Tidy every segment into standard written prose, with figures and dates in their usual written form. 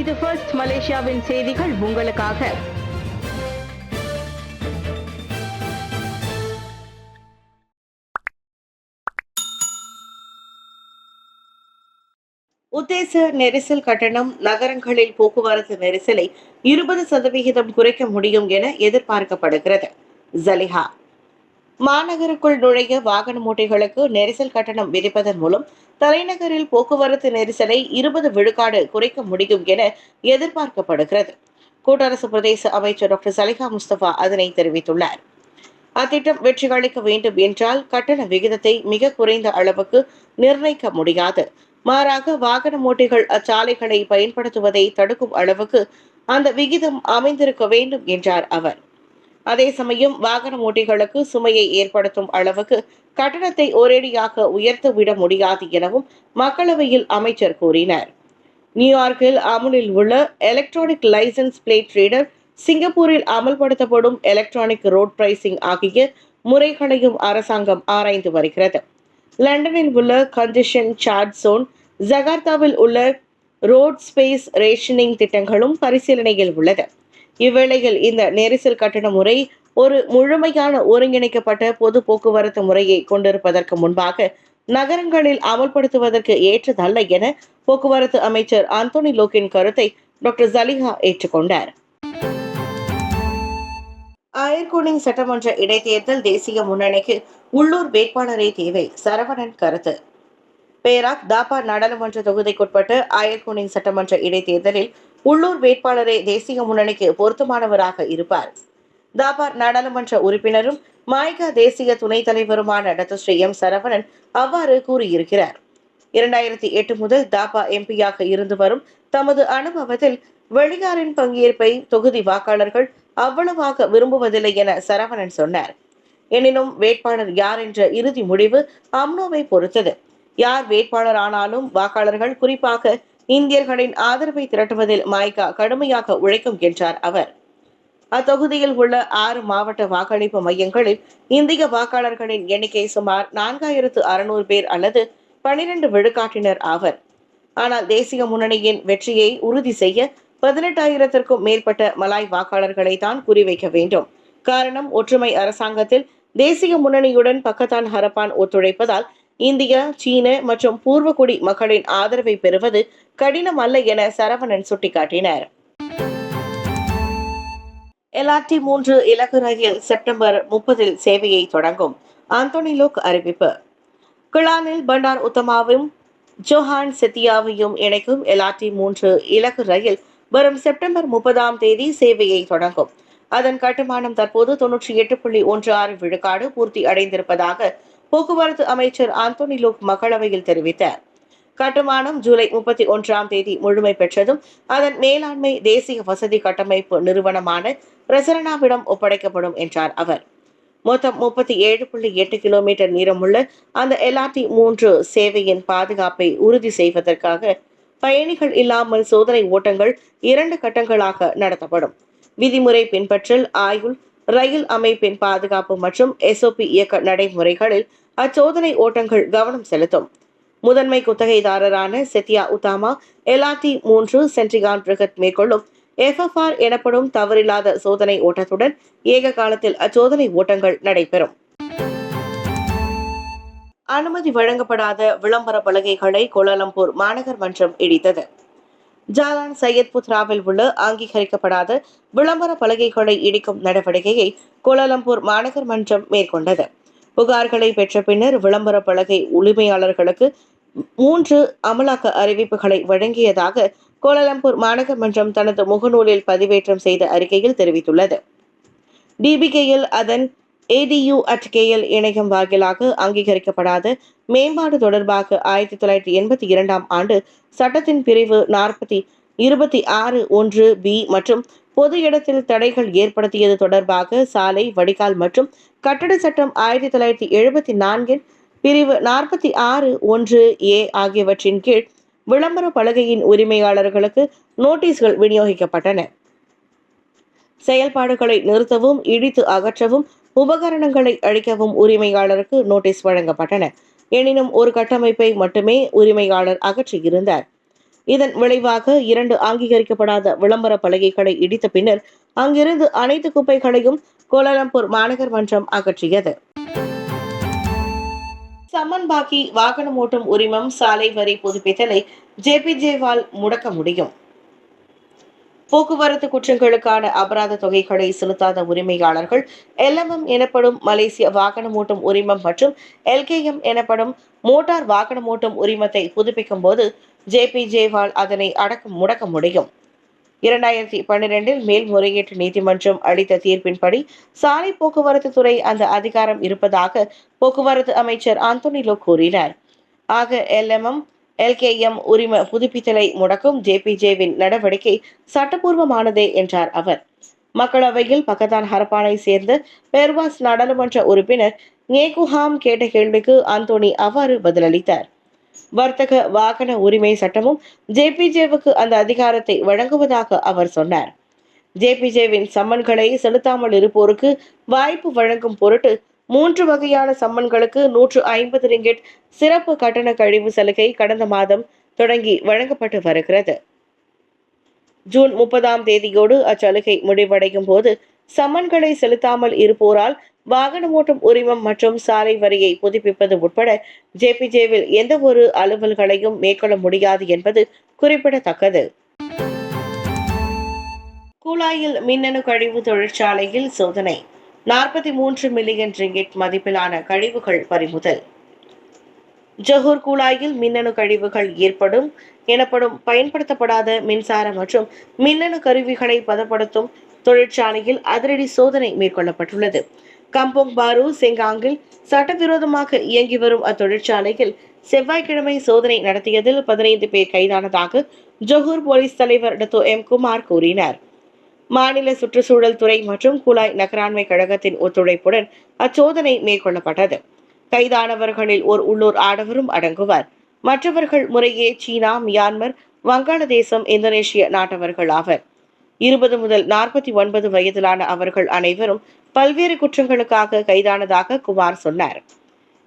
இது ஃபர்ஸ்ட் மலேசியாவின் செய்திகள் உங்களுக்காக. உத்தேச நெரிசல் கட்டணம் நகரங்களில் போக்குவரத்து நெரிசலை 20% குறைக்க முடியும் என எதிர்பார்க்கப்படுகிறது. ஜலிஹா மாநகருக்குள் நுழைய வாகன ஓட்டிகளுக்கு நெரிசல் கட்டணம் விதிப்பதன் மூலம் தலைநகரில் போக்குவரத்து நெரிசலை 20 விழுக்காடு குறைக்க முடியும் என எதிர்பார்க்கப்படுகிறது. கூட்டரசு பிரதேச அமைச்சர் டாக்டர் சலிஹா முஸ்தபா அதனை தெரிவித்துள்ளார். அத்திட்டம் வெற்றியளிக்க வேண்டும் என்றால் கட்டண விகிதத்தை மிக குறைந்த அளவுக்கு நிர்ணயிக்க முடியாது. மாறாக வாகன ஓட்டிகள் அச்சாலைகளை பயன்படுத்துவதை தடுக்கும் அளவுக்கு அந்த விகிதம் அமைந்திருக்க வேண்டும் என்றார் அவர். அதே சமயம் வாகன ஓட்டிகளுக்கு சுமையை ஏற்படுத்தும் அளவுக்கு கட்டணத்தை ஒரேடியாக உயர்த்திவிட முடியாது எனவும் மக்களவையில் அமைச்சர் கூறினார். நியூயார்க்கில் அமுலில் உள்ள எலக்ட்ரானிக் லைசன்ஸ் பிளேட் ரீடர், சிங்கப்பூரில் அமல்படுத்தப்படும் எலக்ட்ரானிக் ரோட் பிரைசிங் ஆகிய முறைகளையும் அரசாங்கம் ஆராய்ந்து வருகிறது. லண்டனில் உள்ள கண்டிஷன் சார்ஜ் ஜோன், ஜகார்த்தாவில் உள்ள ரோட் ஸ்பேஸ் ரேஷனிங் திட்டங்களும் பரிசீலனையில் உள்ளது. இவ்வேளையில் இந்த நெரிசல் கட்டண முறை ஒரு முழுமையான ஒருங்கிணைக்கப்பட்ட பொது போக்குவரத்து முறையை கொண்டிருப்பதற்கு முன்பாக நகரங்களில் அமல்படுத்துவதற்கு ஏற்றதல்ல என போக்குவரத்து அமைச்சர் ஆந்தோனி லோக்கின் கருத்தை டாக்டர் ஜலிஹா ஏற்றுக்கொண்டார். அயர்கூனிங் சட்டமன்ற இடைத்தேர்தல் தேசிய முன்னணிக்கு உள்ளூர் வேட்பாளரே தேவை, சரவணன் கருத்து. பேராக் தாப்பா நாடாளுமன்ற தொகுதிக்குட்பட்ட அயர்கூனிங் சட்டமன்ற இடைத்தேர்தலில் உள்ளூர் வேட்பாளரே தேசிய முன்னணிக்கு பொருத்தமானவராக இருப்பார். தாப்பா நாடாளுமன்ற உறுப்பினரும் மாய்கா தேசிய துணைத் தலைவருமான டாக்டர் ஸ்ரீ எம் சரவணன் அவ்வாறு கூறியிருக்கிறார். 2008 முதல் தாப்பா எம்பியாக இருந்து வரும் தமது அனுபவத்தில் வெளியாரின் பங்கேற்பை தொகுதி வாக்காளர்கள் அவ்வளவாக விரும்புவதில்லை என சரவணன் சொன்னார். எனினும் வேட்பாளர் யார் என்ற இறுதி முடிவு அம்னோவை பொறுத்தது. யார் வேட்பாளர் ஆனாலும் வாக்காளர்கள், குறிப்பாக இந்தியர்களின் ஆதரவை திரட்டுவதில் மாய்கா கடுமையாக உழைக்கும் என்றார் அவர். அத்தொகுதியில் உள்ள 6 மாவட்ட வாக்களிப்பு மையங்களில் இந்திய வாக்காளர்களின் எண்ணிக்கை சுமார் 4600 பேர் அல்லது 12 விழுக்காட்டினர் ஆவர். ஆனால் தேசிய முன்னணியின் வெற்றியை உறுதி செய்ய 18,000க்கும் மேற்பட்ட மலாய் வாக்காளர்களை தான் குறிவைக்க வேண்டும். காரணம், ஒற்றுமை அரசாங்கத்தில் தேசிய முன்னணியுடன் பக்கத்தான் ஹரப்பான் ஒத்துழைப்பதால் இந்தியா, சீன மற்றும் பூர்வகுடி மக்களின் ஆதரவை பெறுவது கடினம் அல்ல என சரவணன் சுட்டிக்காட்டினார். LRT-3 இலக்கு ரயில் செப்டம்பர் 30 சேவையை தொடங்கும், ஆந்தோனி லோக் அறிவிப்பு. கிளானில் பண்டார் உத்தமாவையும் ஜோஹான் செத்தியாவையும் இணைக்கும் LRT-3 இலக்கு ரயில் வரும் செப்டம்பர் 30 சேவையை தொடங்கும். அதன் கட்டுமானம் தற்போது 98.16 விழுக்காடு பூர்த்தி அடைந்திருப்பதாக போக்குவரத்து அமைச்சர் ஆந்தோனி லோக் மக்களவையில் தெரிவித்தார். கட்டுமானம் ஜூலை 31 முழுமை பெற்றதும் அதன் மேலாண்மை தேசிய வசதி கட்டமைப்பு நிறுவனமான பிரசரணாவிடம் ஒப்படைக்கப்படும் என்றார் அவர். மொத்தம் 37.8 கிலோமீட்டர் நீளமுள்ள அந்த LRT-3 சேவையின் பாதுகாப்பை உறுதி செய்வதற்காக பயணிகள் இல்லாமல் சோதனை ஓட்டங்கள் 2 கட்டங்களாக நடத்தப்படும். விதிமுறை பின்பற்றல், ஆயுள், ரயில் அமைப்பின் பாதுகாப்பு மற்றும் SOP இயக்க நடைமுறைகளில் அச்சோதனை ஓட்டங்கள் கவனம் செலுத்தும். முதன்மை குத்தகைதாரரான செத்தியா உத்தாமா LRT-3 சென்ட்ரிகான் பிரிகட் மேற்கொள்ளும் FFR எனப்படும் தவறில்லாத சோதனை ஓட்டத்துடன் ஏக காலத்தில் அச்சோதனை ஓட்டங்கள் நடைபெறும். அனுமதி வழங்கப்படாத விளம்பர பலகைகளை கோலாலம்பூர் மாநகர் மன்றம் இடித்தது. ஜாலான் சையத் புத்ராவில் உள்ள அங்கீகரிக்கப்படாத விளம்பர பலகைகளை இடிக்கும் நடவடிக்கையை கோலாலம்பூர் மாநகர் மன்றம் மேற்கொண்டது. புகார்களை பெற்ற பின்னர் விளம்பர பலகை உரிமையாளர்களுக்கு 3 அமலாக்க அறிவிப்புகளை வழங்கியதாக கோலாலம்பூர் மாநகர் மன்றம் தனது முகநூலில் பதிவேற்றம் செய்த அறிக்கையில் தெரிவித்துள்ளது. DBKL அதன் ADU@KL இணையம் வாயிலாக அங்கீகரிக்கப்படாத மேம்பாடு தொடர்பாக 1982 ஆண்டு சட்டத்தின் பிரிவு 26(1)B மற்றும் பொது இடத்தில் தடைகள் ஏற்படுத்தியது தொடர்பாக சாலை, வடிகால் மற்றும் கட்டட சட்டம் 1974 பிரிவு 46(1)A ஆகியவற்றின் கீழ் விளம்பர பலகையின் உரிமையாளர்களுக்கு நோட்டீஸ்கள் விநியோகிக்கப்பட்டன. செயல்பாடுகளை நிறுத்தவும், இடித்து அகற்றவும், உபகரணங்களை அழிக்கவும் உரிமையாளருக்கு நோட்டீஸ் வழங்கப்பட்டன. எனினும் ஒரு கட்டமைப்பை மட்டுமே உரிமையாளர் அகற்றியிருந்தார். இதன் விளைவாக 2 அங்கீகரிக்கப்படாத விளம்பர பலகைகளை இடித்த பின்னர் அங்கிருந்து அனைத்து குப்பைகளையும் கோலாலம்பூர் மாநகர் மன்றம் அகற்றியது. சம்மன் பாக்கி, வாகனம் ஓட்டும் உரிமம், சாலை வரி புதுப்பித்தலை ஜேபிஜேவால் முடக்க முடியும். போக்குவரத்து குற்றங்களுக்கான அபராத தொகைகளை செலுத்தாத உரிமையாளர்கள் LMM எனப்படும் மலேசிய வாகனம் ஓட்டும் உரிமம் மற்றும் LKM எனப்படும் மோட்டார் வாகனம் ஓட்டும் உரிமத்தை புதுப்பிக்கும் போது ஜேபிஜேவால் அதனை முடக்க முடியும். 2012 மேல்முறையீட்டு நீதிமன்றம் அளித்த தீர்ப்பின்படி சாலை போக்குவரத்து துறை அந்த அதிகாரம் இருப்பதாக போக்குவரத்து அமைச்சர் ஆந்தோனி லோ கூறினார். ஆக LMM LKM உரிம புதுப்பித்தலை முடக்கும் ஜேபிஜேவின் நடவடிக்கை சட்டப்பூர்வமானதே என்றார் அவர். மக்களவையில் பக்கத்தான் ஹரப்பானை சேர்ந்த பெர்வாஸ் நாடாளுமன்ற உறுப்பினர் நேகுஹாம் கேட்ட கேள்விக்கு ஆந்தோனி அவ்வாறு பதிலளித்தார். வர்த்தக வாகன உரிமை சட்டமும் ஜேபிஜேவுக்கு அந்த அதிகாரத்தை வழங்குவதாக அவர் சொன்னார். ஜேபிஜேவின் சம்மன்களை செலுத்தாமல் இருப்போருக்கு வாய்ப்பு வழங்கும் பொருட்டு 3 வகையான சம்மன்களுக்கு 150 ரிங்கெட் சிறப்பு கட்டண கழிவு சலுகை கடந்த மாதம் தொடங்கி வழங்கப்பட்டு வருகிறது. ஜூன் 30ஆம் தேதியோடு அச்சலுகை முடிவடையும் போது சம்மன்களை செலுத்தாமல் இருப்போரால் வாகனம் ஓட்டும் உரிமம் மற்றும் சாலை வரியை புதுப்பிப்பது உட்பட ஜேபிஜேவில் எந்த ஒரு அலுவல்களையும் மேற்கொள்ள முடியாது என்பது குறிப்பிடத்தக்கது. கூலாயில் மின்னணு கழிவு தொழிற்சாலையில் சோதனை, 43 மில்லியன் ரிங்கிட் மதிப்பிலான கழிவுகள் பறிமுதல். ஜொஹூர் கூலாயில் மின்னணு கழிவுகள் எனப்படும் பயன்படுத்தப்படாத மின்சார மற்றும் மின்னணு கருவிகளை பதப்படுத்தும் தொழிற்சாலையில் அதிரடி சோதனை மேற்கொள்ளப்பட்டுள்ளது. கம்போங் பாரு செங்காங்கில் சட்டவிரோதமாக இயங்கி வரும் அத்தொழிற்சாலையில் செவ்வாய்க்கிழமை சோதனை நடத்தியதில் 15 பேர் கைதானதாக ஜொஹூர் போலீஸ் தலைவர் டத்தோ எம் குமார் கூறினார். மாநில சுற்றுச்சூழல் துறை மற்றும் குழாய் நகராண்மை கழகத்தின் ஒத்துழைப்புடன் அச்சோதனை மேற்கொள்ளப்பட்டது. கைதானவர்களில் ஓர் உள்ளூர் ஆடவரும் அடங்குவார். மற்றவர்கள் முறையே சீனா, மியான்மர், வங்காளதேசம், இந்தோனேஷிய நாட்டவர்கள் ஆவர். 20 முதல் 49 வயதிலான அவர்கள் அனைவரும் பல்வேறு குற்றங்களுக்காக கைதானதாக குமார் சொன்னார்.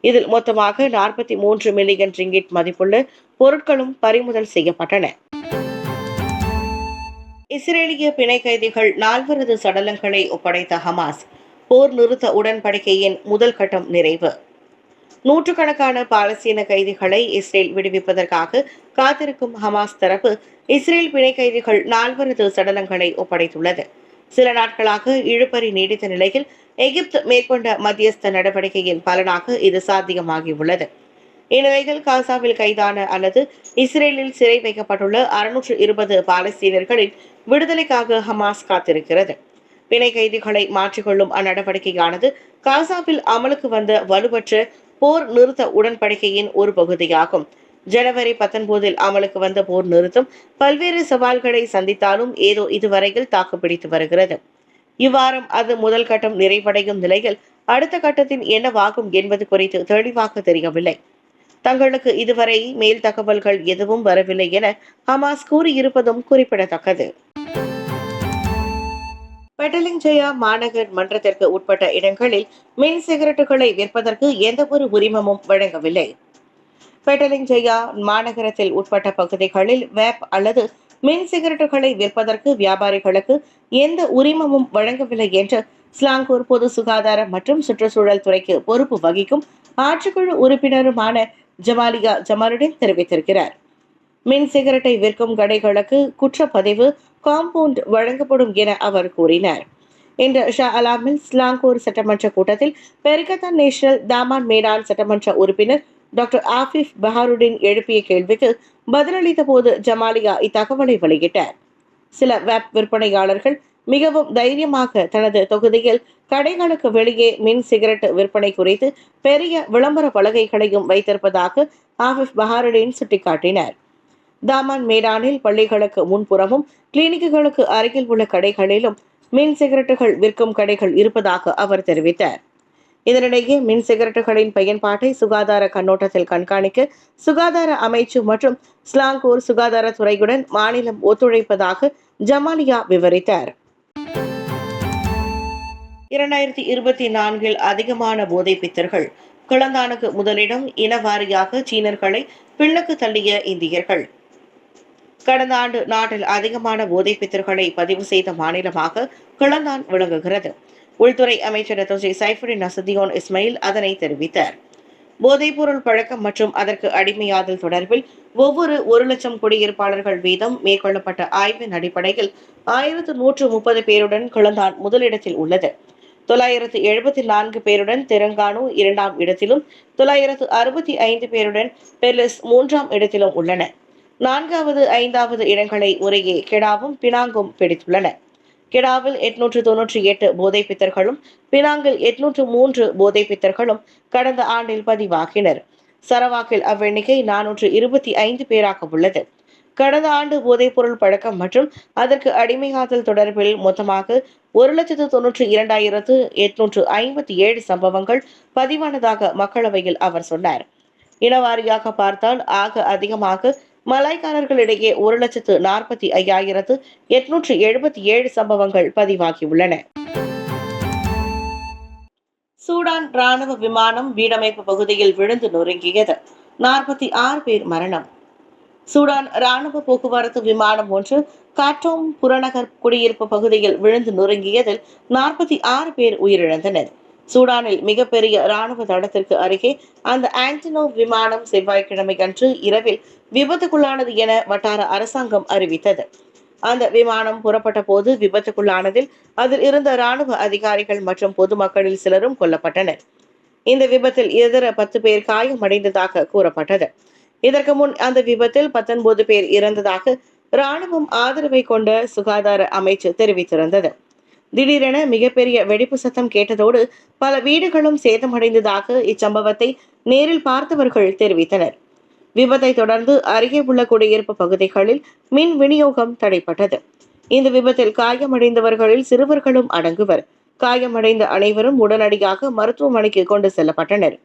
இதில் மொத்தமாக 43 மில்லியன் ரிங்கிட் மதிப்புள்ள பொருட்களும் பறிமுதல் செய்யப்பட்டன. இஸ்ரேலிய பிணை கைதிகள் 4 சடலங்களை ஒப்படைத்த ஹமாஸ். போர் நிறுத்த உடன்படிக்கையின் முதல் கட்டம் நிறைவு. நூற்றுக்கணக்கான பாலஸ்தீன கைதிகளை இஸ்ரேல் விடுவிப்பதற்காக காத்திருக்கும் ஹமாஸ் தரப்பு இஸ்ரேல் பிணை கைதிகள் 4 சடலங்களை ஒப்படைத்துள்ளது. சில நாட்களாக இழுபறி நீடித்த நிலையில் எகிப்து மேற்கொண்ட மத்தியஸ்த நடவடிக்கையின் பலனாக இது சாத்தியமாகியுள்ளது. இந்நிலையில் காசாவில் கைதான அல்லது இஸ்ரேலில் சிறை வைக்கப்பட்டுள்ள 620 பாலஸ்தீனர்களின் விடுதலைக்காக ஹமாஸ் காத்திருக்கிறது. பிணை கைதிகளை மாற்றிக்கொள்ளும் அந்நடவடிக்கையானது காசாவில் அமலுக்கு வந்த வலுவற்ற போர் நிறுத்த உடன்படிக்கையின் ஒரு பகுதியாகும். ஜனவரி 19 அமலுக்கு வந்த போர் நிறுத்தம் பல்வேறு சவால்களை சந்தித்தாலும் ஏதோ இதுவரையில் தாக்குப்பிடித்து வருகிறது. இவ்வாரம் அது முதல் கட்டம் நிறைவடையும் நிலையில் அடுத்த கட்டத்தின் என்னவாகும் என்பது குறித்து தெளிவாக தெரியவில்லை. தங்களுக்கு இதுவரை மேல் தகவல்கள் எதுவும் வரவில்லை என ஹமாஸ் கூறியிருப்பதும் குறிப்பிடத்தக்கது. பெட்டலிங் ஜெயா மாநகர் மன்றத்திற்கு உட்பட்ட இடங்களில் மின் சிகரெட்டுகளை விற்பதற்கு எந்த ஒரு உரிமமும் வழங்கவில்லை. பெட்டலிங் ஜெயா மாநகரத்தில் உட்பட்ட பகுதிகளில் வேப் அல்லது மின் சிகரெட்டுகளை விற்பதற்கு வியாபாரிகளுக்கு எந்த உரிமமும் வழங்கவில்லை என்று ஸ்லாங்கூர் பொது சுகாதார மற்றும் சுற்றுச்சூழல் துறைக்கு பொறுப்பு வகிக்கும் ஆட்சிக்குழு உறுப்பினருமான ஜமாலியா ஜமாலுடன் தெரிவித்திருக்கிறார். மின் சிகரெட்டை விற்கும் கடைகளுக்கு குற்றப்பதிவு காம்பவுண்ட் வழங்கப்படும் என அவர் கூறினார். இன்று ஷா அலாமில் ஸ்லாங்கூர் சட்டமன்ற கூட்டத்தில் பெரிகத்தான் நேஷனல் தாமான் மேடான் சட்டமன்ற உறுப்பினர் டாக்டர் ஆஃபிப் பஹாருடின் எழுப்பிய கேள்விக்கு பதிலளித்த போது ஜமாலியா இத்தகவலை வெளியிட்டார். சில வேப் விற்பனையாளர்கள் மிகவும் தைரியமாக தனது தொகுதியில் கடைகளுக்கு வெளியே மின் சிகரெட் விற்பனை குறித்து பெரிய விளம்பர பலகைகளையும் வைத்திருப்பதாக ஆஃபிப் பஹாருடின் சுட்டிக்காட்டினார். தாமான் மேடானில் பள்ளிகளுக்கு முன்புறமும் கிளினிக்குகளுக்கு அருகில் உள்ள கடைகளிலும் மின் சிகரெட்டுகள் விற்கும் கடைகள் இருப்பதாக அவர் தெரிவித்தார். இதனிடையே மின் சிகரெட்டுகளின் பயன்பாட்டை சுகாதார கண்ணோட்டத்தில் கண்காணிக்க சுகாதார அமைச்சு மற்றும் ஸ்லாங்கூர் சுகாதாரத்துறையுடன் மாநிலம் ஒத்துழைப்பதாக ஜமாலியா விவரித்தார். 2024 அதிகமான போதை பித்தர்கள். கிளந்தானுக்கு முதலிடம். இனவாரியாக சீனர்களை பின்னுக்கு தள்ளிய இந்தியர்கள். கடந்த ஆண்டு நாட்டில் அதிகமான போதைப் பித்தர்களை பதிவு செய்த மாநிலமாக கிளந்தான் விளங்குகிறது. உள்துறை அமைச்சர் டத்தோஸ்ரீ சைஃபுடின் நசுத்தியோன் இஸ்மாயில் அதனை தெரிவித்தார். போதைப்பொருள் பழக்கம் மற்றும் அதற்கு அடிமையாதல் தொடர்பில் ஒவ்வொரு 1,00,000 குடியிருப்பாளர்கள் வீதம் மேற்கொள்ளப்பட்ட ஆய்வின் அடிப்படையில் 1130 பேருடன் கிளந்தான் முதலிடத்தில் உள்ளது. 974 பேருடன் தெலங்கானு 2ஆம் இடத்திலும் 965 பேருடன் பெர்லிஸ் 3ஆம் இடத்திலும் உள்ளன. 4வது 5வது இடங்களை முறையே கெடாவும் பினாங்கும் பிடித்துள்ளன. கெடாவில் 898 போதை பித்தர்களும் பினாங்கில் 803 போதை பித்தர்களும் கடந்த ஆண்டில் பதிவாகினர். சரவாக்கில் அவ்வெண்ணிக்கை 425 பேராக உள்ளது. கடந்த ஆண்டு போதைப்பொருள் பழக்கம் மற்றும் அதற்கு அடிமையாதல் தொடர்பில் மொத்தமாக 1,92,857 சம்பவங்கள் பதிவானதாக மக்களவையில் அவர் சொன்னார். இனவாரியாக பார்த்தால் ஆக அதிகமாக மலாய்க்காரர்களிடையே 1,45,877 சம்பவங்கள் பதிவாகியுள்ளன. சூடான் ராணுவ விமானம் வீடமைப்பு பகுதியில் விழுந்து நொறுங்கியது. 46 பேர் மரணம். சூடான் ராணுவ போக்குவரத்து விமானம் ஒன்று காட்டோம் புறநகர் குடியிருப்பு பகுதியில் விழுந்து நொறுங்கியதில் 46 பேர் உயிரிழந்தனர். சூடானில் மிகப்பெரிய ராணுவ தளத்திற்கு அருகே அந்த ஆன்டினோ விமானம் செவ்வாய்க்கிழமை அன்று இரவில் விபத்துக்குள்ளானது என வட்டார அரசாங்கம் அறிவித்தது. அந்த விமானம் புறப்பட்ட போது விபத்துக்குள்ளானதில் அதில் இருந்த ராணுவ அதிகாரிகள் மற்றும் பொதுமக்களில் சிலரும் கொல்லப்பட்டனர். இந்த விபத்தில் இதர 10 பேர் காயமடைந்ததாக கூறப்பட்டது. இதற்கு முன் அந்த விபத்தில் 19 பேர் இறந்ததாக ராணுவம் ஆதரவை கொண்ட சுகாதார அமைச்சு தெரிவித்திருந்தது. திடீரென மிகப்பெரிய வெடிப்பு சத்தம் கேட்டதோடு பல வீடுகளும் சேதமடைந்ததாக இச்சம்பவத்தை நேரில் பார்த்தவர்கள் தெரிவித்தனர். விபத்தை தொடர்ந்து அருகே உள்ள குடியிருப்பு பகுதிகளில் மின் விநியோகம் தடைப்பட்டது. இந்த விபத்தில் காயமடைந்தவர்களில் சிறுவர்களும் அடங்குவர். காயமடைந்த அனைவரும் உடனடியாக மருத்துவமனைக்கு கொண்டு செல்லப்பட்டனர்.